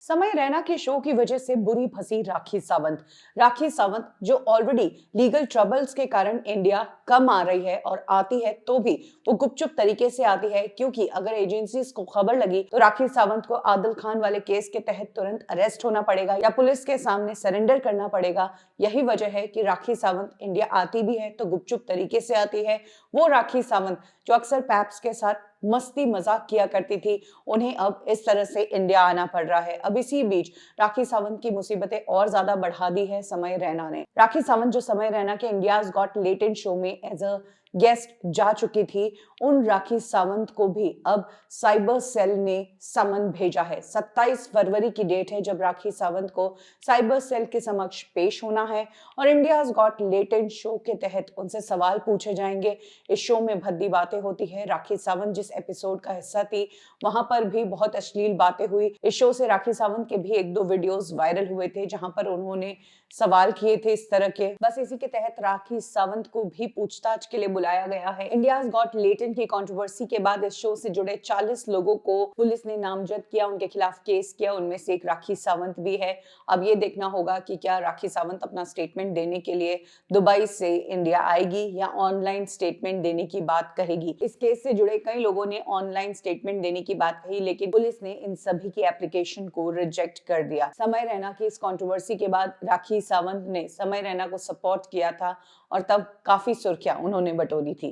समय रैना के शो की वजह से बुरी फंसी राखी सावंत जो ऑलरेडी लीगल ट्रबल्स के कारण इंडिया कम आ रही है और आती है तो भी वो गुपचुप तरीके से आती है, क्योंकि अगर एजेंसीज को खबर लगी तो राखी सावंत को आदिल खान वाले केस के तहत तुरंत अरेस्ट होना पड़ेगा या पुलिस के सामने सरेंडर करना पड़ेगा। यही वजह है कि राखी सावंत इंडिया आती भी है तो गुपचुप तरीके से आती है। वो राखी सावंत जो अक्सर पैप्स के साथ मस्ती मजाक किया करती थी, उन्हें अब इस तरह से इंडिया आना पड़ रहा है। अब इसी बीच राखी सावंत की मुसीबतें और ज्यादा बढ़ा दी है समय रैना ने। राखी सावंत जो समय रैना के इंडियाज गॉट लेटेंट शो में एज अ गेस्ट जा चुकी थी, उन राखी सावंत को भी अब साइबर सेल ने समन भेजा है। 27 फरवरी की डेट है जब राखी सावंत को साइबर सेल के समक्ष पेश होना है और इंडियाज गॉट लेटेंट शो के तहत उनसे सवाल पूछे जाएंगे। इस शो में भद्दी बातें होती है। राखी सावंत जिस एपिसोड का हिस्सा थी वहां पर भी बहुत अश्लील बातें हुई। इस शो से राखी सावंत के भी एक दो वीडियोस वायरल हुए थे जहां पर उन्होंने सवाल किए थे इस तरह के। बस इसी के तहत राखी सावंत को भी पूछताछ के लिए बुलाया गया है। इंडियाज गॉट लेटेंट की कंट्रोवर्सी के बाद इस शो से जुड़े 40 लोगों को पुलिस ने नामजद किया, उनके खिलाफ केस किया। उनमें से एक राखी सावंत भी है। अब ये देखना होगा कि क्या राखी सावंत अपना स्टेटमेंट देने के लिए दुबई से इंडिया आएगी या ऑनलाइन स्टेटमेंट देने की बात कहेगी। इस केस से जुड़े कई लोगों ने ऑनलाइन स्टेटमेंट देने की बात कही, लेकिन पुलिस ने इन सभी की एप्लीकेशन को रिजेक्ट कर दिया। समय रैना की इस कंट्रोवर्सी के बाद राखी सावंत ने समय रैना को सपोर्ट किया था और तब काफी सुर्खियां उन्होंने बटोरी थी।